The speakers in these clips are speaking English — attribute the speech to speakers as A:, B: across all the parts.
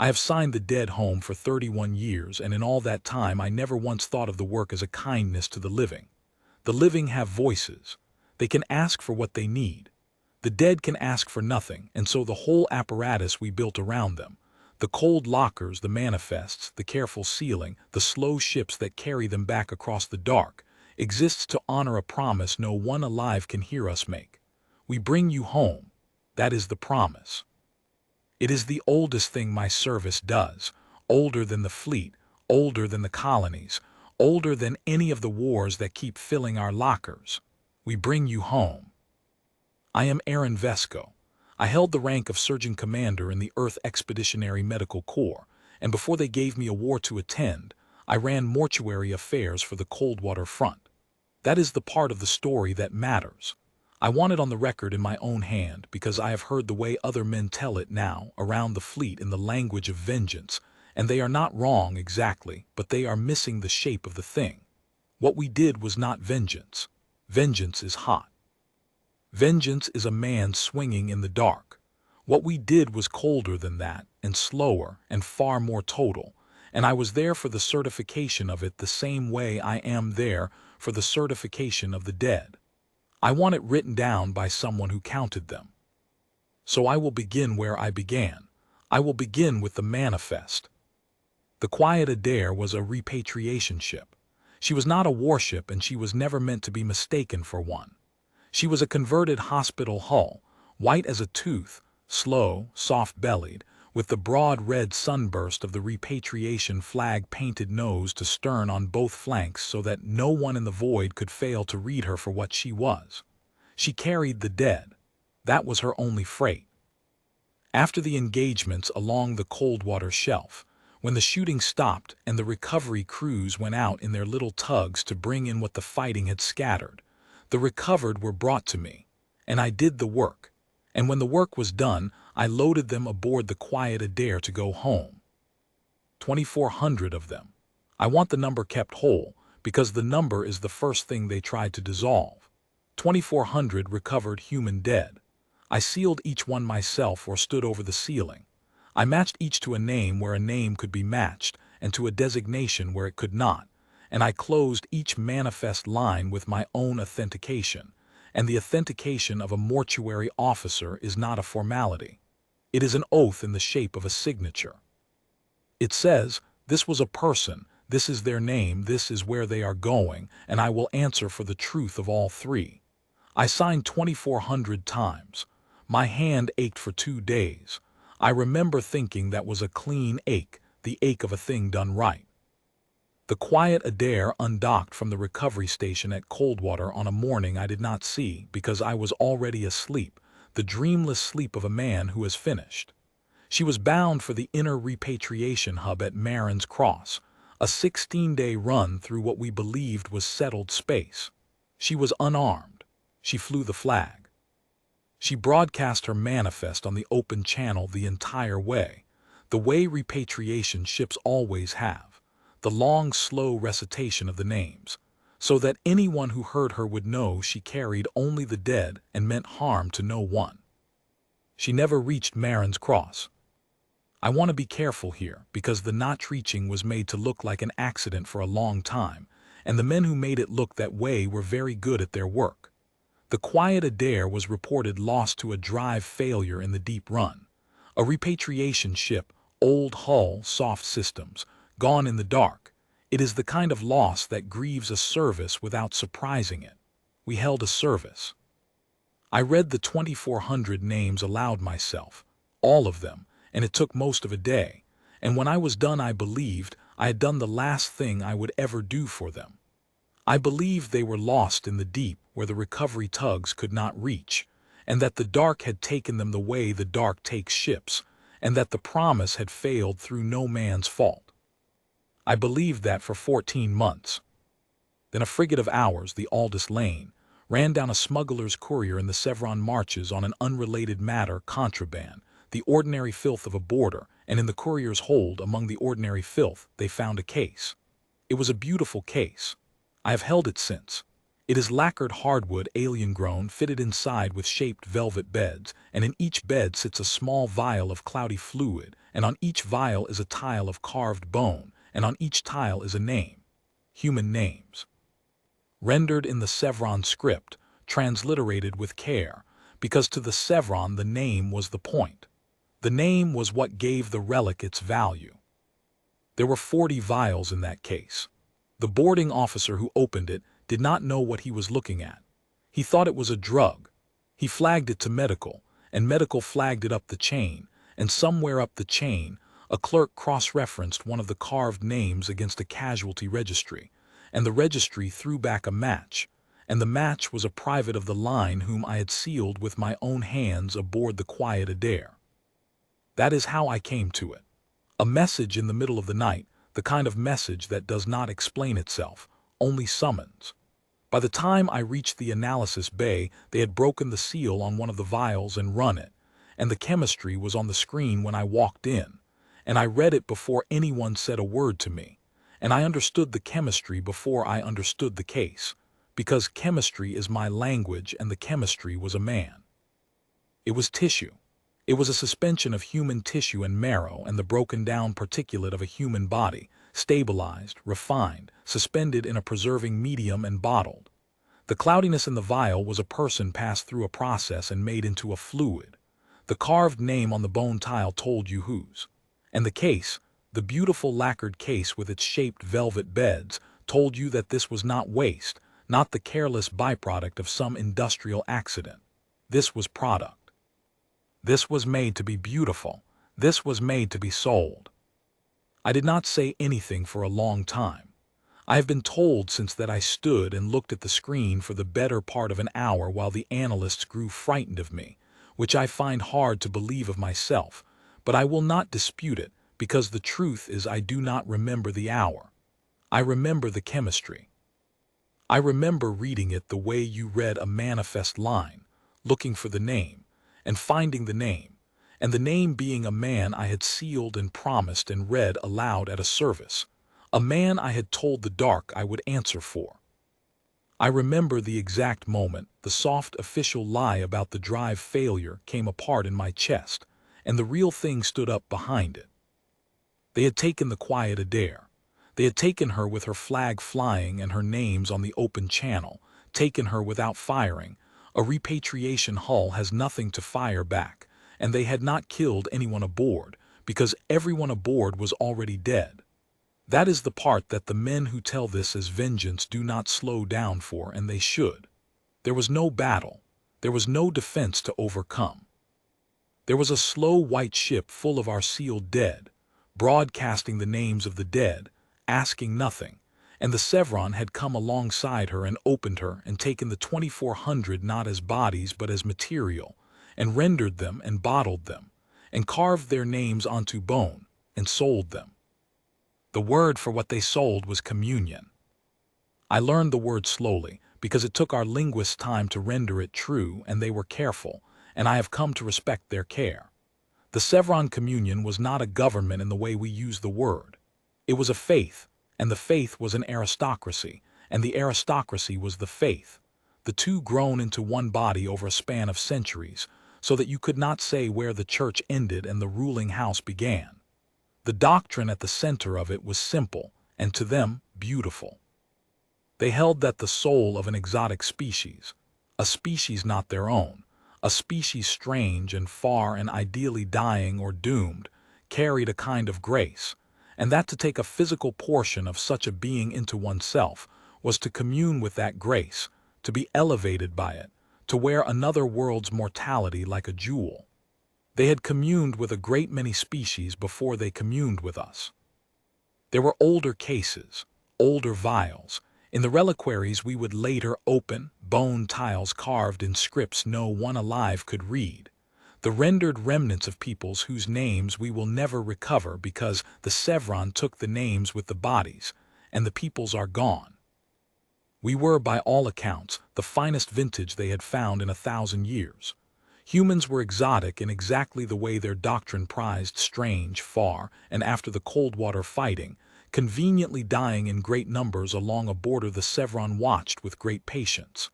A: I have signed the dead home for 31 years, and in all that time I never once thought of the work as a kindness to the living. The living have voices. They can ask for what they need. The dead can ask for nothing, and so the whole apparatus we built around them, the cold lockers, the manifests, the careful sealing, the slow ships that carry them back across the dark, exists to honor a promise no one alive can hear us make. We bring you home. That is the promise. It is the oldest thing my service does, older than the fleet, older than the colonies, older than any of the wars that keep filling our lockers. We bring you home. I am Aaron Vesco. I held the rank of Surgeon Commander in the Earth Expeditionary Medical Corps, and before they gave me a war to attend, I ran mortuary affairs for the Coldwater Front. That is the part of the story that matters. I want it on the record in my own hand because I have heard the way other men tell it now around the fleet in the language of vengeance, and they are not wrong exactly, but they are missing the shape of the thing. What we did was not vengeance. Vengeance is hot. Vengeance is a man swinging in the dark. What we did was colder than that, and slower, and far more total, and I was there for the certification of it the same way I am there for the certification of the dead. I want it written down by someone who counted them. So I will begin where I began. I will begin with the manifest. The Quiet Adair was a repatriation ship. She was not a warship, and she was never meant to be mistaken for one. She was a converted hospital hull, white as a tooth, slow, soft-bellied, with the broad red sunburst of the repatriation flag painted nose to stern on both flanks so that no one in the void could fail to read her for what she was. She carried the dead. That was her only freight. After the engagements along the Coldwater Shelf, when the shooting stopped and the recovery crews went out in their little tugs to bring in what the fighting had scattered, the recovered were brought to me, and I did the work. And when the work was done, I loaded them aboard the Quiet Adair to go home. 2,400 of them. I want the number kept whole, because the number is the first thing they tried to dissolve. 2,400 recovered human dead. I sealed each one myself or stood over the sealing. I matched each to a name where a name could be matched, and to a designation where it could not, and I closed each manifest line with my own authentication. And the authentication of a mortuary officer is not a formality. It is an oath in the shape of a signature. It says, this was a person, this is their name, this is where they are going, and I will answer for the truth of all three. I signed 2,400 times. My hand ached for 2 days. I remember thinking that was a clean ache, the ache of a thing done right. The Quiet Adair undocked from the recovery station at Coldwater on a morning I did not see because I was already asleep, the dreamless sleep of a man who has finished. She was bound for the inner repatriation hub at Marin's Cross, a 16-day run through what we believed was settled space. She was unarmed. She flew the flag. She broadcast her manifest on the open channel the entire way, the way repatriation ships always have. The long, slow recitation of the names, so that anyone who heard her would know she carried only the dead and meant harm to no one. She never reached Marin's Cross. I want to be careful here because the not reaching was made to look like an accident for a long time, and the men who made it look that way were very good at their work. The Quiet Adair was reported lost to a drive failure in the deep run. A repatriation ship, old hull, soft systems, gone in the dark. It is the kind of loss that grieves a service without surprising it. We held a service. I read the 2,400 names aloud myself, all of them, and it took most of a day, and when I was done I believed I had done the last thing I would ever do for them. I believed they were lost in the deep where the recovery tugs could not reach, and that the dark had taken them the way the dark takes ships, and that the promise had failed through no man's fault. I believed that for 14 months. Then a frigate of ours, the Aldous Lane, ran down a smuggler's courier in the Sevron Marches on an unrelated matter, contraband, the ordinary filth of a border, and in the courier's hold, among the ordinary filth, they found a case. It was a beautiful case. I have held it since. It is lacquered hardwood, alien-grown, fitted inside with shaped velvet beds, and in each bed sits a small vial of cloudy fluid, and on each vial is a tile of carved bone, and on each tile is a name. Human names. Rendered in the Sevron script, transliterated with care, because to the Sevron the name was the point. The name was what gave the relic its value. There were 40 vials in that case. The boarding officer who opened it did not know what he was looking at. He thought it was a drug. He flagged it to medical, and medical flagged it up the chain, and somewhere up the chain, a clerk cross-referenced one of the carved names against a casualty registry, and the registry threw back a match, and the match was a private of the line whom I had sealed with my own hands aboard the Quiet Adair. That is how I came to it. A message in the middle of the night, the kind of message that does not explain itself, only summons. By the time I reached the analysis bay, they had broken the seal on one of the vials and run it, and the chemistry was on the screen when I walked in, and I read it before anyone said a word to me, and I understood the chemistry before I understood the case, because chemistry is my language and the chemistry was a man. It was tissue. It was a suspension of human tissue and marrow and the broken-down particulate of a human body, stabilized, refined, suspended in a preserving medium and bottled. The cloudiness in the vial was a person passed through a process and made into a fluid. The carved name on the bone tile told you whose. And the case, the beautiful lacquered case with its shaped velvet beds, told you that this was not waste, not the careless byproduct of some industrial accident. This was product. This was made to be beautiful. This was made to be sold. I did not say anything for a long time. I have been told since that I stood and looked at the screen for the better part of an hour while the analysts grew frightened of me, which I find hard to believe of myself, but I will not dispute it, because the truth is I do not remember the hour. I remember the chemistry. I remember reading it the way you read a manifest line, looking for the name, and finding the name, and the name being a man I had sealed and promised and read aloud at a service, a man I had told the dark I would answer for. I remember the exact moment the soft official lie about the drive failure came apart in my chest, and the real thing stood up behind it. They had taken the Quiet Adair. They had taken her with her flag flying and her names on the open channel, taken her without firing. A repatriation hull has nothing to fire back, and they had not killed anyone aboard, because everyone aboard was already dead. That is the part that the men who tell this as vengeance do not slow down for, and they should. There was no battle. There was no defense to overcome. There was a slow white ship full of our sealed dead, broadcasting the names of the dead, asking nothing, and the Sevron had come alongside her and opened her and taken the 2,400 not as bodies but as material, and rendered them and bottled them, and carved their names onto bone, and sold them. The word for what they sold was communion. I learned the word slowly, because it took our linguists time to render it true, and they were careful, and I have come to respect their care. The Sevron communion was not a government in the way we use the word. It was a faith, and the faith was an aristocracy, and the aristocracy was the faith, the two grown into one body over a span of centuries, so that you could not say where the church ended and the ruling house began. The doctrine at the center of it was simple, and to them, beautiful. They held that the soul of an exotic species, a species not their own, a species strange and far and ideally dying or doomed, carried a kind of grace, and that to take a physical portion of such a being into oneself was to commune with that grace, to be elevated by it, to wear another world's mortality like a jewel. They had communed with a great many species before they communed with us. There were older cases, older vials. In the reliquaries we would later open, bone tiles carved in scripts no one alive could read. The rendered remnants of peoples whose names we will never recover because the Sevron took the names with the bodies, and the peoples are gone. We were, by all accounts, the finest vintage they had found in 1,000 years. Humans were exotic in exactly the way their doctrine prized strange, far, and after the Cold Water fighting, conveniently dying in great numbers along a border the Sevron watched with great patience.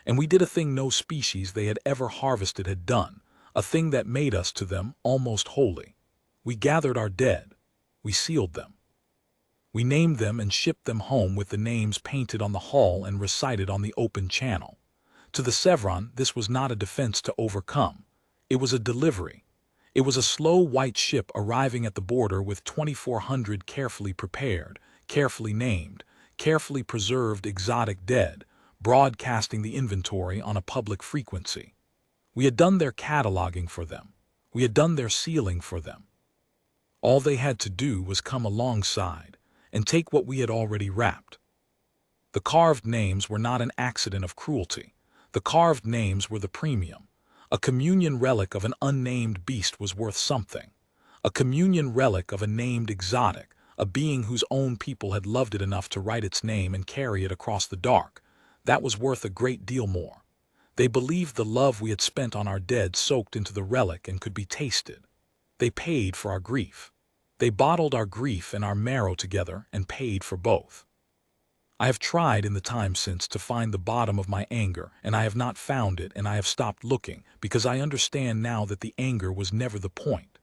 A: And we did a thing no species they had ever harvested had done, a thing that made us to them almost holy. We gathered our dead. We sealed them. We named them and shipped them home with the names painted on the hull and recited on the open channel. To the Sevron, this was not a defense to overcome. It was a delivery. It was a slow white ship arriving at the border with 2,400 carefully prepared, carefully named, carefully preserved exotic dead, broadcasting the inventory on a public frequency. We had done their cataloging for them. We had done their sealing for them. All they had to do was come alongside and take what we had already wrapped. The carved names were not an accident of cruelty. The carved names were the premium. A communion relic of an unnamed beast was worth something. A communion relic of a named exotic, a being whose own people had loved it enough to write its name and carry it across the dark. That was worth a great deal more. They believed the love we had spent on our dead soaked into the relic and could be tasted. They paid for our grief. They bottled our grief and our marrow together and paid for both. I have tried in the time since to find the bottom of my anger, and I have not found it, and I have stopped looking, because I understand now that the anger was never the point.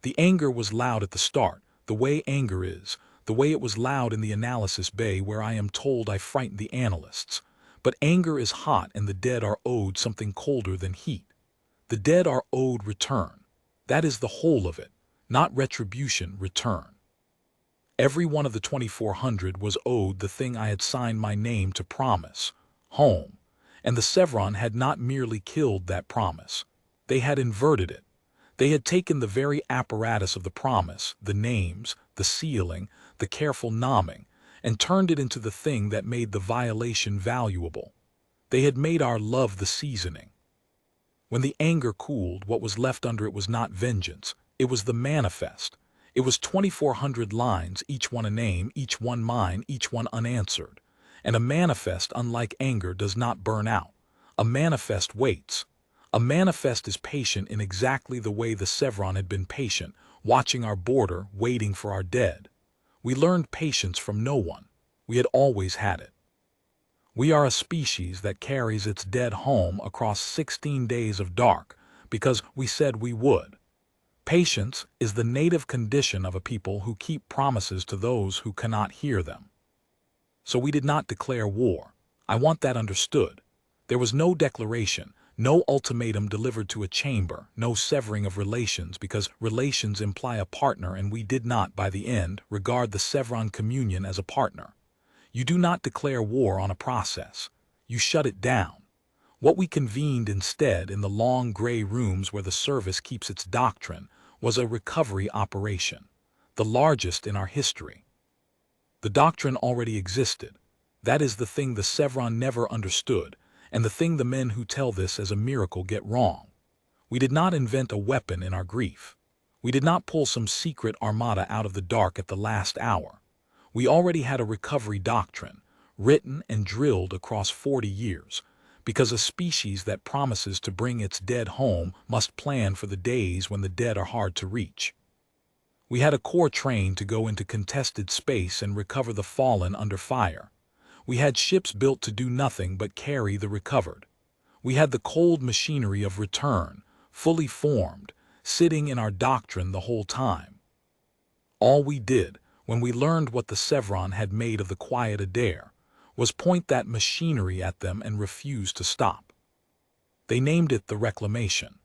A: The anger was loud at the start, the way anger is, the way it was loud in the analysis bay where I am told I frightened the analysts. But anger is hot, and the dead are owed something colder than heat. The dead are owed return. That is the whole of it, not retribution, return. Every one of the 2,400 was owed the thing I had signed my name to promise, home, and the Sevron had not merely killed that promise. They had inverted it. They had taken the very apparatus of the promise, the names, the sealing, the careful nomming, and turned it into the thing that made the violation valuable. They had made our love the seasoning. When the anger cooled, what was left under it was not vengeance, it was the manifest. It was 2,400 lines, each one a name, each one mine, each one unanswered. And a manifest, unlike anger, does not burn out. A manifest waits. A manifest is patient in exactly the way the Sevron had been patient, watching our border, waiting for our dead. We learned patience from no one. We had always had it. We are a species that carries its dead home across 16 days of dark, because we said we would. Patience is the native condition of a people who keep promises to those who cannot hear them. So we did not declare war. I want that understood. There was no declaration, no ultimatum delivered to a chamber, no severing of relations, because relations imply a partner, and we did not, by the end, regard the Sevron communion as a partner. You do not declare war on a process. You shut it down. What we convened instead in the long gray rooms where the service keeps its doctrine was a recovery operation, the largest in our history. The doctrine already existed. That is the thing the Sevron never understood, and the thing the men who tell this as a miracle get wrong. We did not invent a weapon in our grief. We did not pull some secret armada out of the dark at the last hour. We already had a recovery doctrine, written and drilled across 40 years, because a species that promises to bring its dead home must plan for the days when the dead are hard to reach. We had a core trained to go into contested space and recover the fallen under fire. We had ships built to do nothing but carry the recovered. We had the cold machinery of return, fully formed, sitting in our doctrine the whole time. All we did, when we learned what the Sevron had made of the quiet Adair, was point that machinery at them and refuse to stop. They named it the Reclamation.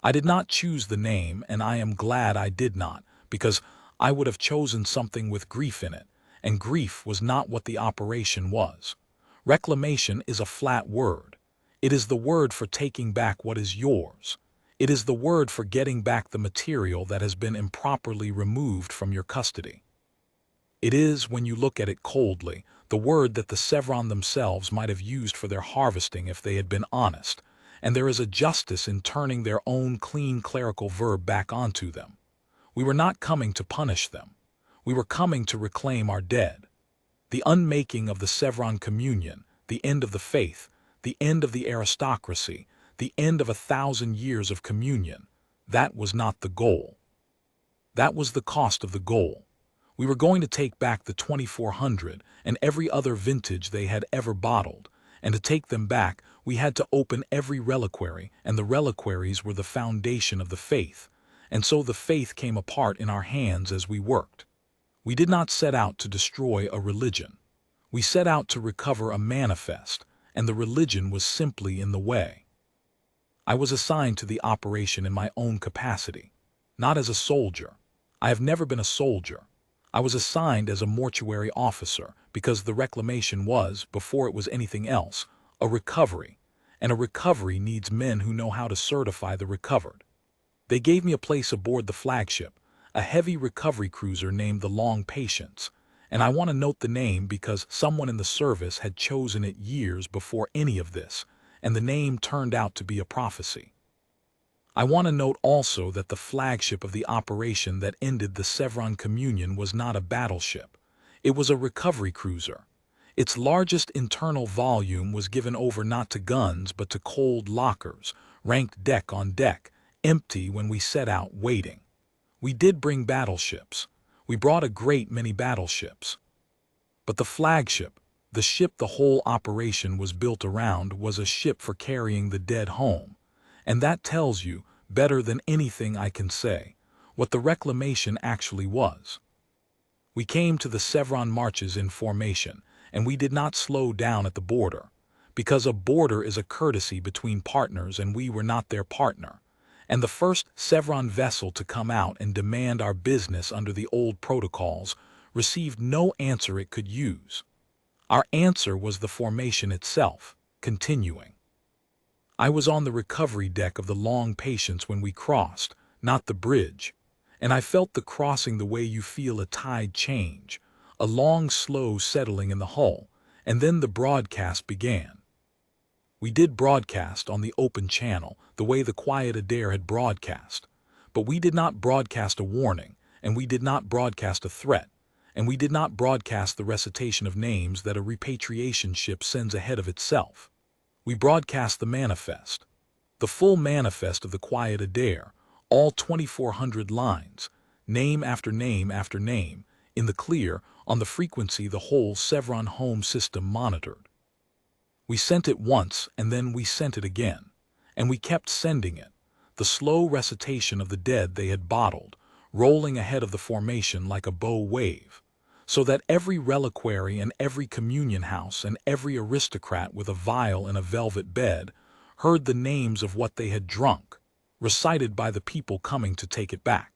A: I did not choose the name, and I am glad I did not, because I would have chosen something with grief in it, and grief was not what the operation was. Reclamation is a flat word. It is the word for taking back what is yours. It is the word for getting back the material that has been improperly removed from your custody. It is, when you look at it coldly, the word that the Sevron themselves might have used for their harvesting if they had been honest, and there is a justice in turning their own clean clerical verb back onto them. We were not coming to punish them. We were coming to reclaim our dead. The unmaking of the Sevron communion, the end of the faith, the end of the aristocracy, the end of 1,000 years of communion, that was not the goal. That was the cost of the goal. We were going to take back the 2400 and every other vintage they had ever bottled, and to take them back, we had to open every reliquary, and the reliquaries were the foundation of the faith, and so the faith came apart in our hands as we worked. We did not set out to destroy a religion. We set out to recover a manifest, and the religion was simply in the way. I was assigned to the operation in my own capacity, not as a soldier. I have never been a soldier. I was assigned as a mortuary officer because the reclamation was, before it was anything else, a recovery, and a recovery needs men who know how to certify the recovered. They gave me a place aboard the flagship, a heavy recovery cruiser named the Long Patience, and I want to note the name because someone in the service had chosen it years before any of this, and the name turned out to be a prophecy. I want to note also that the flagship of the operation that ended the Chevron Communion was not a battleship. It was a recovery cruiser. Its largest internal volume was given over not to guns but to cold lockers, ranked deck on deck, empty when we set out waiting. We did bring battleships. We brought a great many battleships. But the flagship, the ship the whole operation was built around, was a ship for carrying the dead home. And that tells you, better than anything I can say, what the reclamation actually was. We came to the Chevron marches in formation, and we did not slow down at the border, because a border is a courtesy between partners and we were not their partner. And the first Chevron vessel to come out and demand our business under the old protocols received no answer it could use. Our answer was the formation itself, continuing. I was on the recovery deck of the Long Patience when we crossed, not the bridge, and I felt the crossing the way you feel a tide change, a long, slow settling in the hull, and then the broadcast began. We did broadcast on the open channel, the way the Quiet Adair had broadcast, but we did not broadcast a warning, and we did not broadcast a threat, and we did not broadcast the recitation of names that a repatriation ship sends ahead of itself. We broadcast the manifest, the full manifest of the Quiet Adair, all 2400 lines, name after name after name, in the clear, on the frequency the whole Chevron home system monitored. We sent it once, and then we sent it again, and we kept sending it, the slow recitation of the dead they had bottled, rolling ahead of the formation like a bow wave, so that every reliquary and every communion house and every aristocrat with a vial and a velvet bed heard the names of what they had drunk, recited by the people coming to take it back.